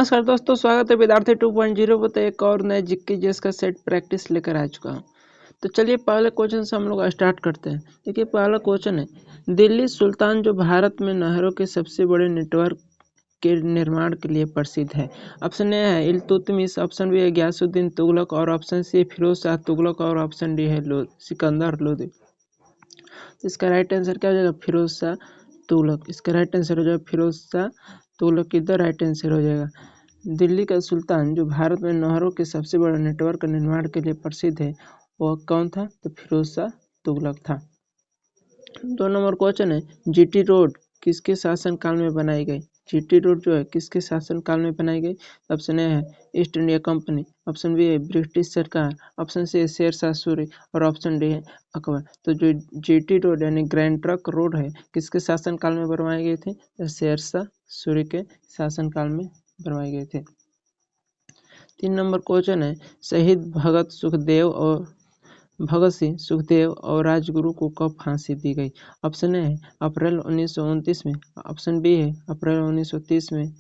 नमस्कार दोस्तों, स्वागत है विद्यार्थी 2.0 पर। एक और नए जीके जीएस का सेट प्रैक्टिस लेकर आ चुका हूँ। तो चलिए पहले क्वेश्चन से हम लोग स्टार्ट करते हैं। देखिए पहला क्वेश्चन है, दिल्ली सुल्तान जो भारत में नहरों के सबसे बड़े नेटवर्क के निर्माण के लिए प्रसिद्ध है। ऑप्शन ए है इल्तुतमिश, ऑप्शन बी है गयासुद्दीन तुगलक और ऑप्शन सी है फिरोज शाह तुगलक और ऑप्शन डी है सिकंदर लोदी। इसका राइट आंसर क्या हो जाएगा? फिरोज शाह तुगलक। इसका राइट आंसर हो जाएगा फिरोज शाह तुगलक। इधर राइट आंसर हो जाएगा। दिल्ली का सुल्तान जो भारत में नहरों के सबसे बड़े नेटवर्क का निर्माण के लिए प्रसिद्ध है वह कौन था? तो फिरोज शाह तुगलक था। 2 नंबर क्वेश्चन है, जीटी रोड किसके शासन काल में बनाई गई? जीटी रोड जो है किसके शासन काल में बनाई गई? ऑप्शन ए है East India Company, option B है ब्रिटिश सरकार, ऑप्शन सी है शेर शाह सूरी और ऑप्शन डी है अकबर। तो जो जीटी रोड यानी ग्रैंड ट्रंक रोड है किसके शासन काल में बनवाई गई थी? तो शेर शाह सूरी के शासन काल में बनवाई गई थी। 3 नंबर क्वेश्चन है, शहीद भगत सिंह, सुखदेव और राजगुरु को कब फांसी दी गई? ऑप्शन ए है अप्रैल 1929 में, ऑप्शन बी है अप्रैल 1930 में,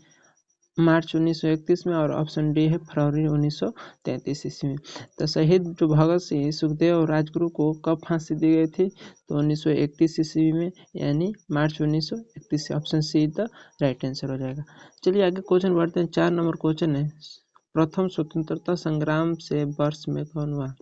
मार्च 1931 में और ऑप्शन डी है फरवरी 1933 ईस्वी में। तो शहीद जो भगत सिंह, सुखदेव और राजगुरु को कब फांसी दी गई थी? तो 1931 ईस्वी में, यानी मार्च 1931। Option see the right answer हो जाएगा। चलिए आगे क्वेश्चन बढ़ते हैं। 4 नंबर क्वेश्चन है, प्रथम स्वतंत्रता संग्राम से वर्ष में कौन हुआ?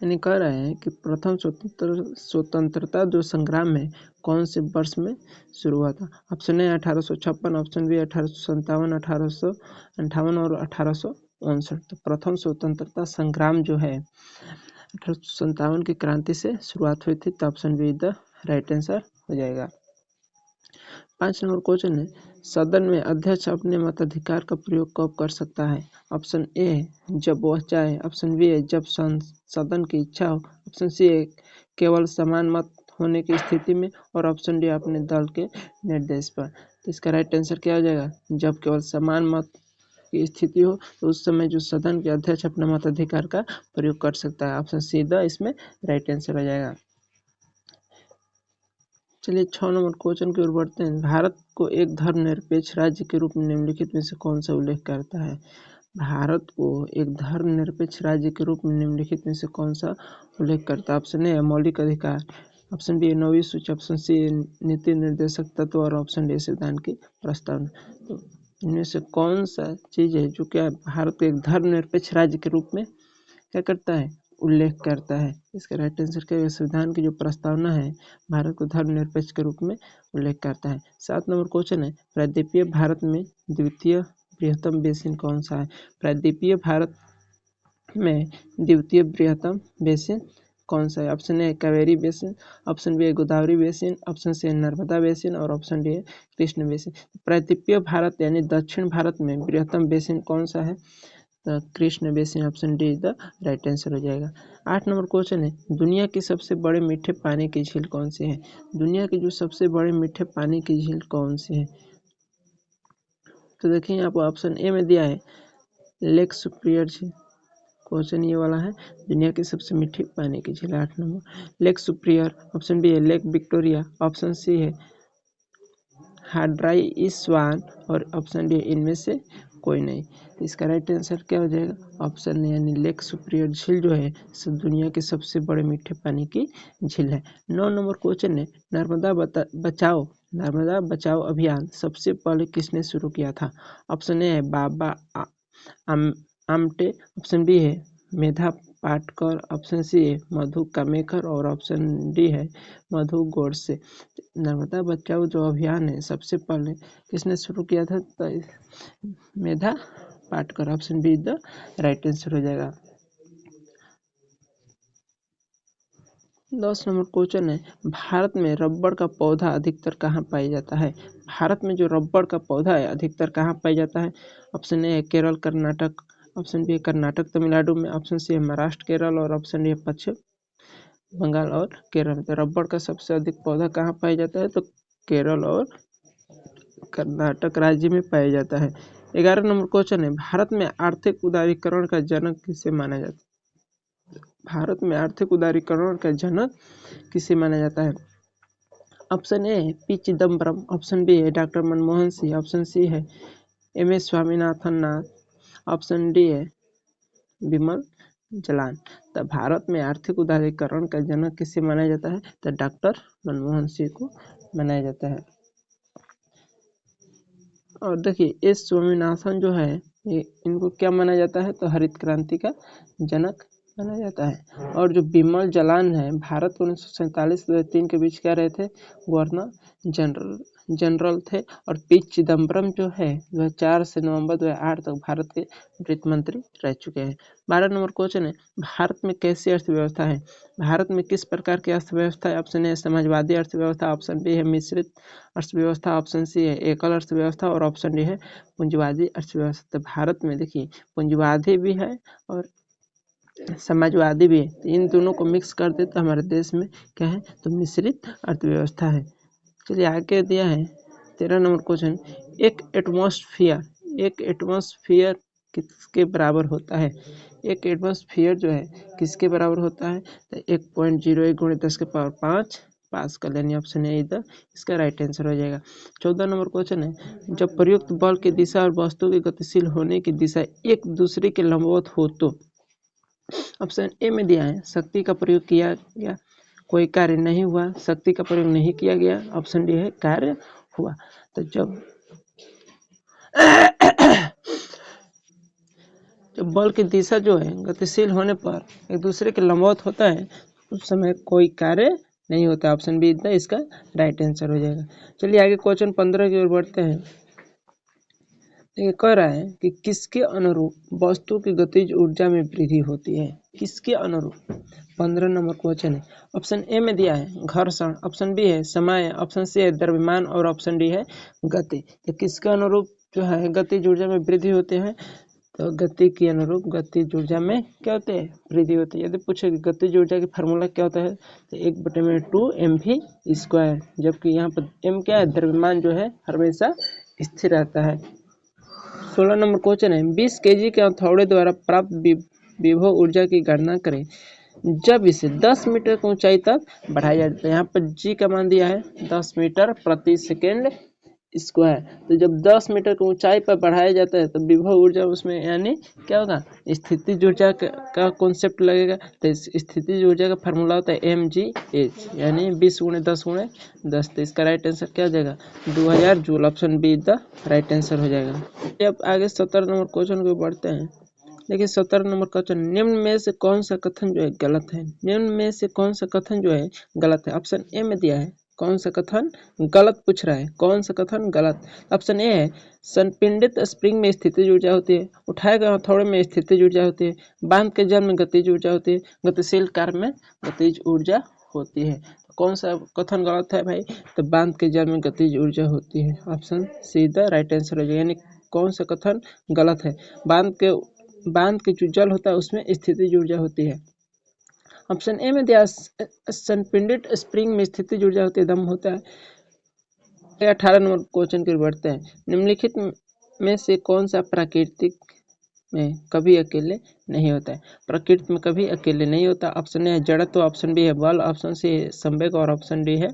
यानी कह रहे हैं कि प्रथम स्वतंत्रता जो संग्राम है कौन से वर्ष में शुरू हुआ था? ऑप्शन ए 1856, ऑप्शन बी 1857, 1858 और 1859। तो प्रथम स्वतंत्रता संग्राम जो है 1857 की क्रांति से शुरुआत हुई थी। तो option B the right answer हो जाएगा। 5 नंबर क्वेश्चन है, सदन में अध्यक्ष अपने मताधिकार का प्रयोग कब कर सकता है? ऑप्शन ए है जब वह चाहे, ऑप्शन बी है जब सदन की इच्छा हो, ऑप्शन सी है केवल समान मत होने की स्थिति में और ऑप्शन डी अपने दल के निर्देश पर। तो इसका राइट आंसर क्या हो जाएगा? जब केवल समान मत की स्थिति हो तो उस समय जो सदन के अध्यक्ष अपने मताधिकार का प्रयोग कर सकता है। ऑप्शन सी द इसमें राइट आंसर हो जाएगा। चलिए 6 नंबर क्वेश्चन की ओर बढ़ते हैं। भारत को एक धर्मनिरपेक्ष राज्य के रूप में निम्नलिखित में से कौन सा उल्लेख करता है? भारत को एक धर्मनिरपेक्ष राज्य के रूप में निम्नलिखित में से कौन सा उल्लेख करता है? ऑप्शन ए है मौलिक अधिकार, ऑप्शन बी 9वीं सूची, ऑप्शन सी नीति निर्देशक तत्व और ऑप्शन डी संविधान की प्रस्तावना। तो इनमें से कौन सा चीज है जो क्या भारत को एक धर्मनिरपेक्ष राज्य के रूप में क्या करता है? उल्लेख करता है। इसका राइट आंसर क्या है? संविधान की जो प्रस्तावना है भारत को धर्मनिरपेक्ष के रूप में उल्लेख करता है। 7 नंबर क्वेश्चन है, प्रायद्वीपीय भारत में द्वितीय बृहत्तम बेसिन कौन सा है? प्रायद्वीपीय भारत में द्वितीय बृहत्तम बेसिन कौन सा है? Option A Kaveri basin, option B Godavari basin, option C Narmada basin और ऑप्शन डी कृष्ण बेसिन। प्रायद्वीपीय भारत यानी दक्षिण भारत में बृहत्तम बेसिन कौन सा है? Krishna basin. Option D the right answer हो जाएगा। 8 नंबर क्वेश्चन है, दुनिया की सबसे बड़े मीठे पानी की झील कौन सी है? दुनिया की जो सबसे बड़े मीठे पानी की झील कौन सी है? तो देखिए यहाँ पर ऑप्शन ए में दिया है लेक सुप्रियर झील। क्वेश्चन ये वाला है, दुनिया की सबसे मीठी पानी की झील 8 number lake Superior, option B है लेक विक्टोरिया, ऑप्शन सी है हाड्राई स्वान और ऑप्शन डी इनमें से कोई नहीं। तो इसका राइट आंसर क्या हो जाएगा? ऑप्शन यानी लेक सुप्रियर झील जो है दुनिया के सबसे बड़े मीठे पानी की झील है। 9 नंबर क्वेश्चन है, नर्मदा बचाओ अभियान सबसे पहले किसने शुरू किया था? ऑप्शन ए है बाबा आमटे, ऑप्शन बी है मेधा पाटकर, ऑप्शन सी है मधु कामेकर और ऑप्शन डी है मधु गोडसे। नर्मदा बचाओ जो अभियान है सबसे पहले किसने शुरू किया था? तो Medha Patkar. Option B the right answer हो जाएगा। 10 नंबर क्वेश्चन है, भारत में रबड़ का पौधा अधिकतर कहाँ पाया जाता है? भारत में जो रबड़ का पौधा है अधिकतर कहाँ पाया जाता है? ऑप्शन ए है केरल कर्नाटक, ऑप्शन बी है कर्नाटक तमिलनाडु में, ऑप्शन सी है महाराष्ट्र केरल और ऑप्शन डी है पश्चिम बंगाल और केरल में। तो रबड़ का सबसे अधिक पौधा कहाँ पाया जाता है? तो केरल और कर्नाटक राज्य में पाया जाता है। 11 नंबर क्वेश्चन है, भारत में आर्थिक उदारीकरण का जनक किसे माना जाता है? भारत में आर्थिक उदारीकरण का जनक किसे माना जाता है? ऑप्शन ए है पी चिदम्बरम, ऑप्शन बी है doctor Manmohan Singh, option C है M S. Swaminathan Nath, option D है बिमल जलान। तो भारत में आर्थिक उदारीकरण का जनक किसे माना जाता है? तो डॉक्टर मनमोहन सिंह को माना जाता है। और देखिए एस स्वामीनाथन जो है ये इनको क्या माना जाता है? तो हरित क्रांति का जनक माना जाता है। और जो बिमल जलान है भारत 1947-2003 के बीच क्या रहे थे? गवर्नर जनरल थे। और पी चिदम्बरम जो है 2004 से नवंबर 2008 तक भारत के वित्त मंत्री रह चुके हैं। 12 नंबर क्वेश्चन है, भारत में कैसी अर्थव्यवस्था है? भारत में किस प्रकार की अर्थव्यवस्था है? ऑप्शन ए समाजवादी अर्थव्यवस्था, ऑप्शन बी है मिश्रित अर्थव्यवस्था, ऑप्शन सी है एकल अर्थव्यवस्था और ऑप्शन डी है पूंजीवादी अर्थव्यवस्था। तो भारत में देखिए पूंजीवादी भी है और समाजवादी भी है, तो इन दोनों को मिक्स कर दे तो हमारे देश में क्या है? तो मिश्रित अर्थव्यवस्था है। चलिए आगे दिया है 13 नंबर क्वेश्चन, एक एटमॉस्फेयर किसके बराबर होता है? एक एटमॉस्फेयर जो है किसके बराबर होता है? तो 1.01 × 10⁵ पास्कल, यानी ऑप्शन ए इधर इसका राइट आंसर हो जाएगा। 14 नंबर क्वेश्चन है, जब प्रयुक्त बल की दिशा और वस्तु के गतिशील होने की दिशा एक दूसरे के लंबवत हो तो ऑप्शन ए में दिया है शक्ति का प्रयोग किया गया, कोई कार्य नहीं हुआ, शक्ति का प्रयोग नहीं किया गया, ऑप्शन डी है कार्य हुआ। तो जब बल की दिशा जो है गतिशील होने पर एक दूसरे के लंबवत होता है उस समय कोई कार्य नहीं होता, ऑप्शन बी इसका राइट आंसर हो जाएगा। चलिए आगे क्वेश्चन 15 की ओर बढ़ते हैं। ये कह रहा है कि किसके अनुरूप वस्तु की गतिज ऊर्जा में वृद्धि होती है? किसके अनुरूप? 15 नंबर क्वेश्चन है। ऑप्शन ए में दिया है घर्षण, ऑप्शन बी है समय, ऑप्शन सी है द्रव्यमान और ऑप्शन डी है गति। तो किसके अनुरूप जो है गतिज ऊर्जा में वृद्धि होते हैं? तो गति के अनुरूप गतिज ऊर्जा में क्या होते हैं? वृद्धि होती है। यदि पूछे कि गतिज ऊर्जा की फार्मूला क्या होता है? तो 1/2mv², जबकि यहाँ पर m क्या है? द्रव्यमान जो है हमेशा स्थिर रहता है। 16 नंबर क्वेश्चन है, 20 kg के हथौड़े द्वारा प्राप्त विभव ऊर्जा की गणना करें जब इसे 10 मीटर की ऊंचाई तक बढ़ाया जाता है। यहाँ पर g का मान दिया है 10 मीटर प्रति सेकेंड स्क्वायर। तो जब 10 मीटर की ऊंचाई पर बढ़ाया जाता है तो विभव ऊर्जा उसमें यानी क्या होगा? स्थितिज ऊर्जा का कॉन्सेप्ट लगेगा। तो स्थितिज ऊर्जा का फार्मूला होता है mgh, यानी 20 × 10 × 10। तो इसका राइट आंसर क्या हो जाएगा? 2000 joule, option B the right answer हो जाएगा। अब आगे 17 नंबर क्वेश्चन को बढ़ते हैं। देखिए 17 नंबर क्वेश्चन, निम्न में से कौन सा कथन जो है गलत है? निम्न में से कौन सा कथन जो है गलत है? ऑप्शन ए में दिया है कौन सा कथन गलत पूछ रहा है, कौन सा कथन गलत? ऑप्शन ए है संपीड़ित स्प्रिंग में स्थितिज ऊर्जा होती है, उठाए गए हथौड़े में स्थितिज ऊर्जा होती है, बांध के जल में गतिज ऊर्जा होती है, गतिशील कार्य में गतिज ऊर्जा होती है। तो कौन सा कथन गलत है भाई? तो बांध के जल में गतिज ऊर्जा होती है, option see the right answer हो जाएगा। यानी कौन सा कथन गलत है? बांध के जो जल होता है उसमें स्थितिज ऊर्जा होती है। ऑप्शन ए में दिया संपीड़ित स्प्रिंग में स्थितिज ऊर्जा होती है, दम होता है। 18 नंबर क्वेश्चन की ओर बढ़ते हैं। निम्नलिखित में से कौन सा प्राकृतिक में कभी अकेले नहीं होता है? प्रकृति में कभी अकेले नहीं होता। ऑप्शन ए है जड़त्व, ऑप्शन बी है बल, ऑप्शन सी है संवेग और ऑप्शन डी है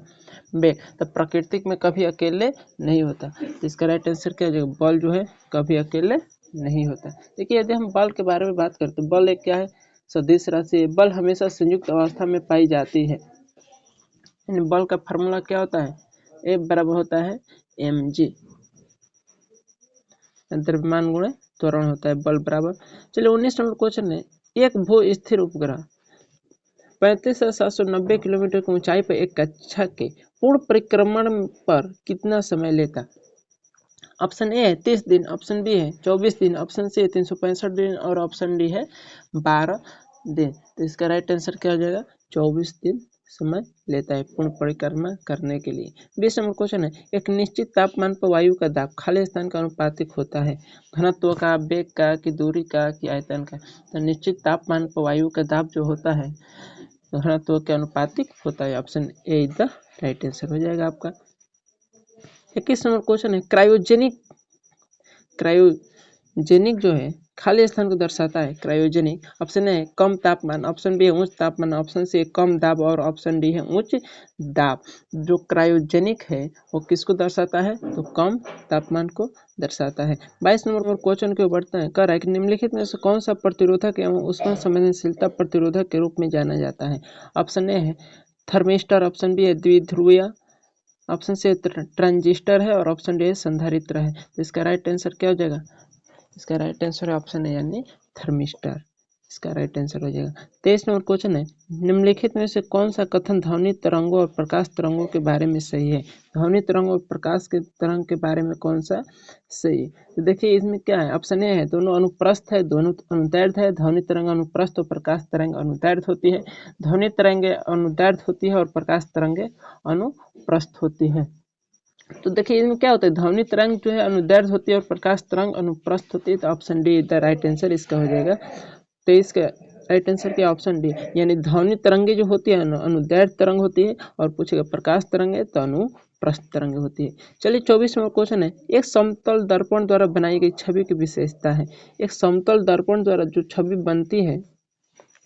वेग। तो प्राकृतिक में कभी अकेले नहीं होता। इसका राइट आंसर क्या हो जाएगा? बल जो है कभी अकेले नहीं होता। देखिए यदि हम बल के बारे में बात करते हैं, बल एक क्या है? सदिश राशि है। बल हमेशा संयुक्त अवस्था में पाई जाती है। बल का फार्मूला क्या होता है? ए बराबर होता है mg, द्रव्यमान गुणे त्वरण होता है बल बराबर। चलिए 19 नंबर क्वेश्चन है, एक भू स्थिर उपग्रह 35,790 किलोमीटर की ऊंचाई पर एक कक्षा के पूर्ण परिक्रमण पर कितना समय लेता? ऑप्शन ए है 30 दिन, ऑप्शन बी है 24 दिन, ऑप्शन सी है 365 दिन और ऑप्शन डी है 12 दिन। तो इसका राइट आंसर क्या हो जाएगा? 24 दिन समय लेता है पूर्ण परिक्रमा करने के लिए। 20 नंबर क्वेश्चन है, एक निश्चित तापमान पर वायु का दाब खाली स्थान का अनुपातिक होता है, घनत्व का, वेग का, कि दूरी का, कि आयतन का? तो निश्चित तापमान पर वायु का दाब जो होता है घनत्व के अनुपातिक होता है, option A is the right answer हो जाएगा आपका। 21 नंबर क्वेश्चन है, क्रायोजेनिक जो है खाली स्थान को दर्शाता है क्रायोजेनिक। ऑप्शन ए कम तापमान, ऑप्शन बी है उच्च तापमान, ऑप्शन सी कम दाब और ऑप्शन डी है उच्च दाब। जो क्रायोजेनिक है वो किसको दर्शाता है, तो कम तापमान को दर्शाता है। 22 नंबर पर क्वेश्चन के बढ़ते हैं। कह रहा है कि निम्नलिखित में से कौन सा प्रतिरोधक एवं उष्ण संवेदनशीलता प्रतिरोधक के रूप में जाना जाता है। ऑप्शन ए है थर्मिस्टर, ऑप्शन बी है द्विध्रुवीय, ऑप्शन सी ट्रांजिस्टर है और ऑप्शन डी है संधारित्र है। तो इसका राइट आंसर क्या हो जाएगा, इसका राइट आंसर है ऑप्शन है यानी थर्मिस्टर, इसका राइट आंसर हो जाएगा। 23 नंबर क्वेश्चन है निम्नलिखित में से कौन सा कथन ध्वनि तरंगों और प्रकाश तरंगों के बारे में सही है। ध्वनि तरंग और प्रकाश के तरंग के बारे में कौन सा सही है। तो देखिए इसमें क्या है, ऑप्शन ए है दोनों अनुप्रस्थ है, दोनों अनुदैर्ध्य है। ध्वनि तरंग अनुप्रस्थ और प्रकाश तरंग अनुदैर्ध्य होती है। ध्वनि तरंगे अनुदैर्ध्य होती है और प्रकाश तरंगे अनुप्रस्थ होती है। तो देखिए इसमें क्या होता है, ध्वनि तरंग जो है अनुदैर्ध्य होती है और प्रकाश तरंग अनुप्रस्थ होती है। तो option D the right answer इसका हो जाएगा। तो इसका राइट आंसर क्या, ऑप्शन डी, यानी ध्वनि तरंगे जो होती है अनुदैर्ध्य तरंग होती है और पूछेगा प्रकाश तरंगे तो अनुप्रस्थ तरंगे होती है। चलिए 24 नंबर क्वेश्चन है एक समतल दर्पण द्वारा बनाई गई छवि की विशेषता है। एक समतल दर्पण द्वारा जो छवि बनती है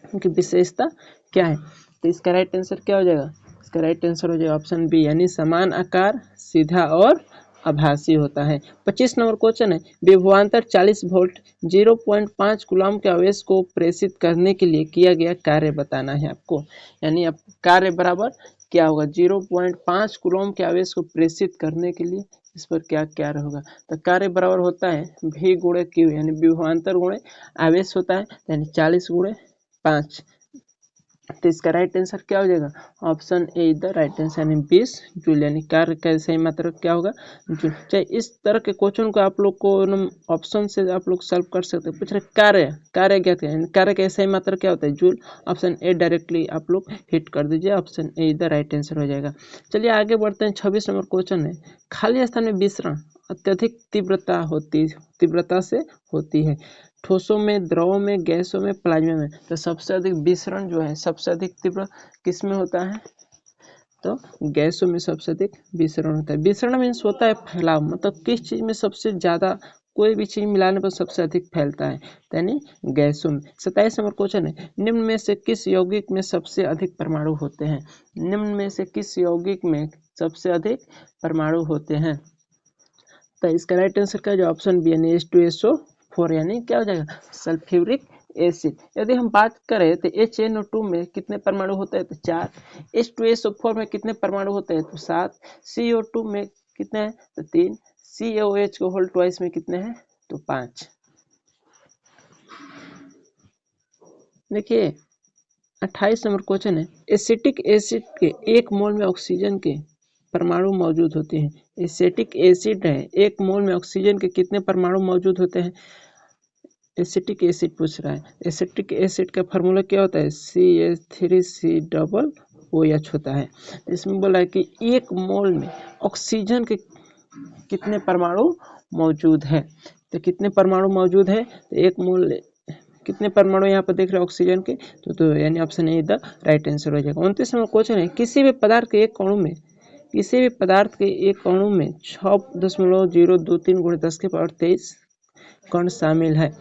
उनकी विशेषता क्या है। तो इसका राइट आंसर क्या हो जाएगा, इसका राइट आंसर हो जाएगा ऑप्शन बी, यानी समान आकार, सीधा और आभासी होता है। 25 नंबर क्वेश्चन है विभवांतर 40 वोल्ट 0.5 कूलम के आवेश को प्रेषित करने के लिए किया गया कार्य बताना है आपको। यानी अब कार्य बराबर क्या होगा, 0.5 कूलम के आवेश को प्रेषित करने के लिए इस पर क्या कार्य होगा। तो कार्य बराबर होता है V गुणे Q, यानी विभवांतर गुणे आवेश होता है, यानी 40 गुणे 5। तो इसका राइट आंसर क्या हो जाएगा, option A is the right answer, यानी 20 जूल, यानी कार्य का सही मात्रा क्या होगा जूल। चाहे इस तरह के क्वेश्चन को आप लोग को ऑप्शन से आप लोग सॉल्व कर सकते हैं। पूछ रहे कार्य, कार्य क्या है, कार्य का सही मात्रा क्या होता है जूल। ऑप्शन ए डायरेक्टली आप लोग हिट कर दीजिए, option A is the right answer हो जाएगा। चलिए आगे बढ़ते हैं। 26 नंबर क्वेश्चन है खाली स्थान में विसरण अत्यधिक तीव्रता से होती है। ठोसों में, द्रवों में, गैसों में, प्लाज्मा में। तो सबसे अधिक विसरण जो है सबसे अधिक तीव्र किस में होता है, तो गैसों में सबसे अधिक विसरण होता है। विसरण मीन्स होता है फैलाव, मतलब किस चीज में सबसे ज्यादा कोई भी चीज मिलाने पर सबसे अधिक फैलता है, यानी गैसों में। 27 नंबर क्वेश्चन है निम्न में से किस यौगिक में सबसे अधिक परमाणु होते हैं। निम्न में से किस यौगिक में सबसे अधिक परमाणु होते हैं। तो इसका राइट आंसर क्या है, ऑप्शन बी, यानी H2SO4, यानी क्या हो जाएगा सल्फ्यूरिक एसिड। यदि हम बात करें तो HNO2 में कितने परमाणु होते हैं, तो 4। H2SO4 में कितने परमाणु होते हैं, तो 7। CO2 में कितने हैं, तो 3। CaOH को होल ट्वाइस में कितने हैं, तो 5। देखिए 28 नंबर क्वेश्चन है एसिटिक एसिड के 1 मोल में ऑक्सीजन के परमाणु मौजूद होते हैं। एसिटिक एसिड है, 1 मोल में ऑक्सीजन के कितने परमाणु मौजूद होते हैं। एसिटिक एसिड पूछ रहा है। एसिटिक एसिड का फार्मूला क्या होता है, CH3COOH होता है। इसमें बोला है कि 1 मोल में ऑक्सीजन के कितने परमाणु मौजूद है। तो कितने परमाणु मौजूद है, तो 1 मोल कितने परमाणु यहाँ पर देख रहे हैं ऑक्सीजन के, तो यानी option A the right answer हो जाएगा। 29 नंबर क्वेश्चन है किसी भी पदार्थ के एक अणु में 6.023 × 10⁻23 कण शामिल है।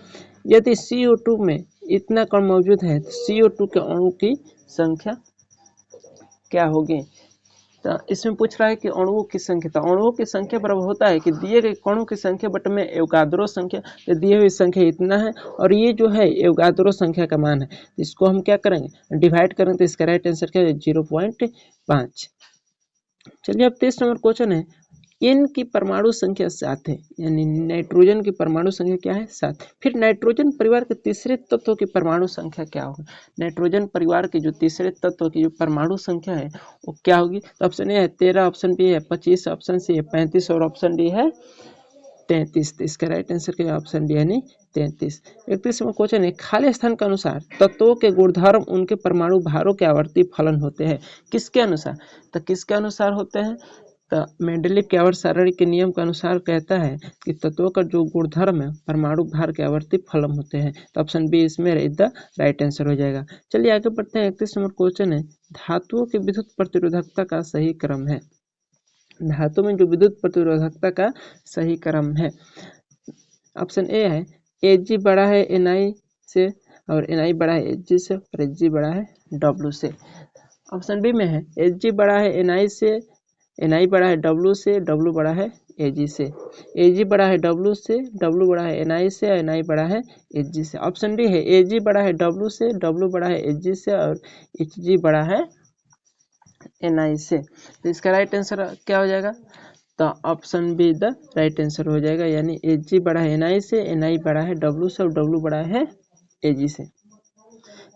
यदि CO2 में इतना कण मौजूद है तो CO2 के अणु की संख्या क्या होगी। तो इसमें पूछ रहा है कि अणुओं की संख्या, तो अणुओं की संख्या बराबर होता है कि दिए गए कणों की संख्या बटे में एवोगाद्रो संख्या। तो दी हुई संख्या इतना है और ये जो है एवोगाद्रो संख्या का मान है, इसको हम क्या करेंगे डिवाइड करेंगे। तो इसका राइट आंसर क्या है 0.5। चलिए अब 23 नंबर क्वेश्चन है N की परमाणु संख्या 7 है, यानी नाइट्रोजन की परमाणु संख्या क्या है 7। फिर नाइट्रोजन परिवार के तीसरे तत्व की परमाणु संख्या क्या होगी। नाइट्रोजन परिवार के जो तीसरे तत्व की जो परमाणु संख्या है वो क्या होगी। तो ऑप्शन ए है 13, ऑप्शन बी है 25, ऑप्शन सी है 35 और ऑप्शन डी है 33। तो इसका राइट आंसर क्या है ऑप्शन डी यानी 33। 31 में क्वेश्चन है खाली स्थान के अनुसार तत्वों के गुणधर्म उनके परमाणु भारों के आवर्ती फलन होते हैं। किसके अनुसार, तो किसके अनुसार होते हैं, तो मेंडलीव के आवर्त सारणी के नियम के अनुसार कहता है कि तत्वों का जो गुणधर्म है परमाणु भार के आवर्ती फलन होते हैं। तो ऑप्शन बी इसमें द राइट आंसर हो जाएगा। चलिए आगे बढ़ते हैं। 31 नंबर क्वेश्चन है धातुओं की विद्युत प्रतिरोधकता का सही क्रम है। धातु में जो विद्युत प्रतिरोधकता का सही क्रम है, ऑप्शन ए है Hg बड़ा है Ni से और Ni बड़ा है Hg से और Hg बड़ा है W से। ऑप्शन बी में है Hg बड़ा है Ni से, Ni बड़ा है W से, W बड़ा है Ag से। Ag बड़ा है W से, W बड़ा है Ni से और Ni बड़ा है Hg से। ऑप्शन डी है Ag बड़ा है W से, W बड़ा है Hg से और Hg बड़ा है Ni से। तो इसका राइट आंसर क्या हो जाएगा? तो option B the right answer हो जाएगा, यानी Hg बड़ा है Ni से, Ni बड़ा है W से और W बड़ा है Ag से।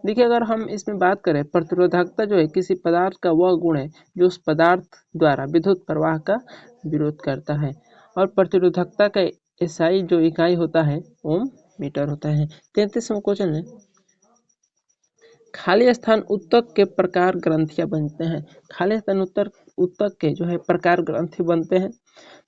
देखिए अगर हम इसमें बात करें, प्रतिरोधकता जो है किसी पदार्थ का वह गुण है जो उस पदार्थ द्वारा विद्युत प्रवाह का विरोध करता है, और प्रतिरोधकता का एसआई जो इकाई होता है ओम मीटर होता है। 33वां क्वेश्चन है, खाली स्थान उत्तक के प्रकार ग्रंथियां बनते हैं। खाली स्थान उत्तक के जो है प्रकार ग्रंथि बनते हैं।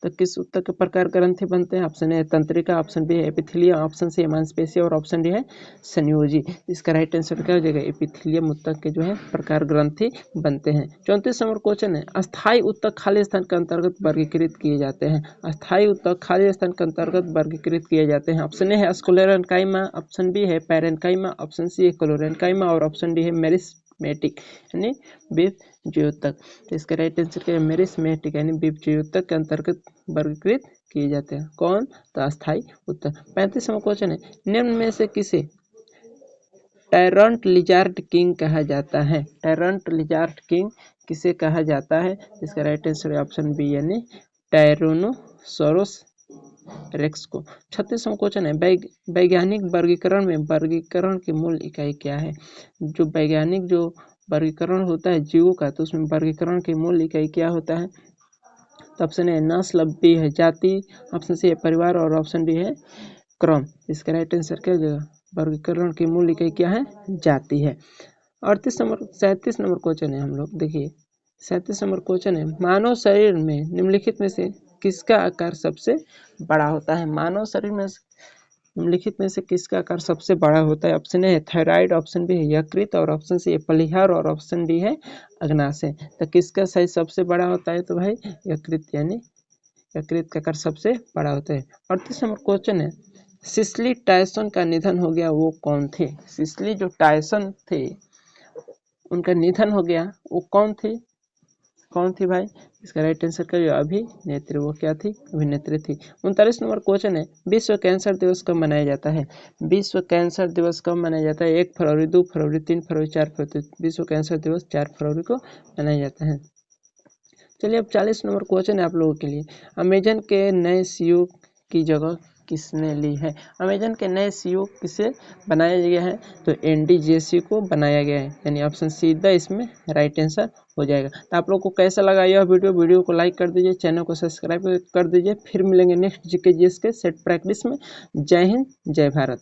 तो किस उत्तक के प्रकार ग्रंथि बनते हैं? ऑप्शन ए तंत्रिका, ऑप्शन बी है एपिथेलियम, ऑप्शन सी मांसपेशिया और ऑप्शन डी है संयोजी। इसका राइट आंसर क्या हो जाएगा? एपिथेलियम उत्तक के जो है प्रकार ग्रंथि बनते हैं। 34 नंबर क्वेश्चन है, अस्थायी उत्तक खाली स्थान के अंतर्गत वर्गीकृत किए जाते हैं। अस्थायी उत्तक खाली स्थान के अंतर्गत वर्गीकृत किए जाते हैं। ऑप्शन ए है स्क्लेरेन्काइमा, ऑप्शन बी है पैरेन्काइमा, ऑप्शन सी है क्लोरेन्काइमा और ऑप्शन डी है मेरिस्मेटिक यानी बीफ ज्योतक। तो इसका राइट आंसर क्या है? मेरिस्मेटिक यानी बीफ ज्योतक के अंतर्गत वर्गीकृत किए जाते हैं। कौन? तो अस्थायी उत्तक। 35वां क्वेश्चन है, निम्न में से किसे टायरंट लिजार्ड किंग कहा जाता है? टायरंट लिजार्ड किंग किसे कहा जाता है? इसका राइट आंसर है ऑप्शन बी यानी टायरोनोसोरस रेक्स को। 36वां क्वेश्चन है, वैज्ञानिक वर्गीकरण में वर्गीकरण की मूल इकाई क्या है? जो वैज्ञानिक जो वर्गीकरण होता है जीवों का, तो उसमें वर्गीकरण की मूल इकाई क्या होता है? तो ऑप्शन ए नस्ल, बी है जाति, ऑप्शन सी है परिवार और ऑप्शन डी है क्रम। इसका राइट आंसर क्या हो जाएगा? वर्गीकरण की मूल इकाई क्या है? जाति है। 37 नंबर क्वेश्चन है हम लोग देखिए, 37 नंबर क्वेश्चन है, मानव शरीर में निम्नलिखित में से किसका आकार सबसे बड़ा होता है? मानव शरीर में निम्नलिखित में से किसका आकार सबसे बड़ा होता है? ऑप्शन ए है थायराइड, ऑप्शन बी है यकृत और ऑप्शन सी है पलिहार और ऑप्शन डी है अग्नाशय। तो किसका साइज सबसे बड़ा होता है? तो भाई यकृत, यानी यकृत का आकार सबसे बड़ा होता है। 38 नंबर क्वेश्चन है, सिसली टायसन का निधन हो गया, वो कौन थे? सिसली जो टायसन थे उनका निधन हो गया, वो कौन थे? कौन थी भाई? इसका राइट आंसर क्या? अभिनेत्री। वो क्या थी? अभिनेत्री थी। 39 नंबर क्वेश्चन है, विश्व कैंसर दिवस कब मनाया जाता है? विश्व कैंसर दिवस कब मनाया जाता है? 1 फरवरी, 2 फरवरी, 3 फरवरी, 4 फरवरी। विश्व कैंसर दिवस 4 फरवरी को मनाया जाता है। चलिए अब 40 नंबर क्वेश्चन है आप लोगों के लिए, अमेजन के नए सीईओ की जगह किसने ली है? अमेजन के नए सीईओ किसे बनाया गया है? तो एंडी जेसी को बनाया गया है, यानी ऑप्शन सीधा इसमें राइट आंसर हो जाएगा। तो आप लोग को कैसा लगा यह वीडियो को लाइक कर दीजिए, चैनल को सब्सक्राइब कर दीजिए। फिर मिलेंगे नेक्स्ट जीके जीएस के सेट प्रैक्टिस में। जय हिंद, जय भारत।